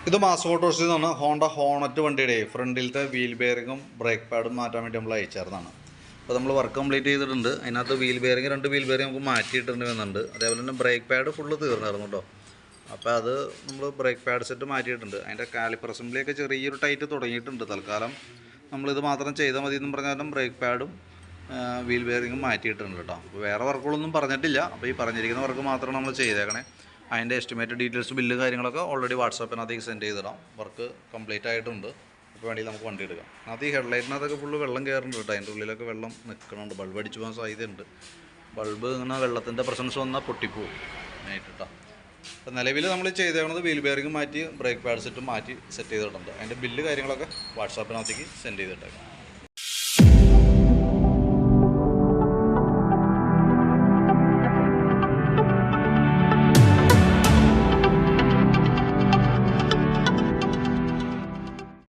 ഇത് മാസ് മോട്ടോഴ്സിൽ നിന്നാണ് Honda Hornet വണ്ടിയുടെ ഫ്രണ്ടിലത്തെ വീൽ ബെയറിങ്ങും ബ്രേക്ക് പാഡും മാറ്റാൻ വേണ്ടി നമ്മൾ അയച്ചായിരുന്നതാണ്. അപ്പോൾ നമ്മൾ വർക്ക് കംപ്ലീറ്റ് ചെയ്തിട്ടുണ്ട്. അതിനകത്ത് വീൽ ബെയറിങ് 2 വീൽ ബെയറിങ് നമുക്ക് മാറ്റിയിട്ടുണ്ട് വന്നിട്ടുണ്ട്. അതേപോലെ തന്നെ ബ്രേക്ക് പാഡ് ഫുള്ള് തീർന്നായിരുന്നു കേട്ടോ. അപ്പോൾ അത് നമ്മൾ ബ്രേക്ക് പാഡ് സെറ്റ് മാറ്റിയിട്ടുണ്ട്. അതിൻ്റെ കാലിപ്പർ അസംബ്ലിയൊക്കെ ചെറിയൊരു ടൈറ്റ് തുടങ്ങിയിട്ടുണ്ട്. തൽക്കാലം നമ്മളിത് മാത്രം ചെയ്താൽ മതി എന്നും പറഞ്ഞാലും ബ്രേക്ക് പാഡും വീൽ ബെയറിങ്ങും മാറ്റിയിട്ടുണ്ട് കേട്ടോ. അപ്പോൾ വേറെ വർക്കുകളൊന്നും പറഞ്ഞിട്ടില്ല. അപ്പോൾ ഈ പറഞ്ഞിരിക്കുന്ന വർക്ക് മാത്രമാണ് നമ്മൾ ചെയ്തേക്കണേ. അതിൻ്റെ എസ്റ്റിമേറ്റ് ഡീറ്റെയിൽസ് ബില്ല് കാര്യങ്ങളൊക്കെ ഓൾറെഡി വാട്സാപ്പിനകത്തേക്ക് സെൻഡ് ചെയ്തിടാം. വർക്ക് കംപ്ലീറ്റ് ആയിട്ടുണ്ട്. അപ്പോൾ വേണമെങ്കിൽ നമുക്ക് വണ്ടി എടുക്കാം. അത് ഈ ഹെഡ്ലൈറ്റിനകത്തൊക്കെ ഫുള്ള് വെള്ളം കയറുന്നുണ്ട് കേട്ടോ. അതിൻ്റെ ഉള്ളിലൊക്കെ വെള്ളം നിൽക്കുന്നുണ്ട്. ബൾബ് അടിച്ചു പോകാൻ സാധ്യതയുണ്ട്. ബൾബ് ഇങ്ങനെ വെള്ളത്തിൻ്റെ പ്രസൻസ് വന്നാൽ പൊട്ടിപ്പോവും ആയിട്ട് കേട്ടോ. അപ്പോൾ നിലവിൽ നമ്മൾ ചെയ്തേക്കുന്നത് വീൽ ബെയറിങ് മാറ്റി ബ്രേക്ക് പാഡ് സെറ്റ് മാറ്റി സെറ്റ് ചെയ്തിട്ടുണ്ട്. അതിൻ്റെ ബില്ല് കാര്യങ്ങളൊക്കെ വാട്സാപ്പിനകത്തേക്ക് സെൻഡ് ചെയ്തിട്ടേക്കാം.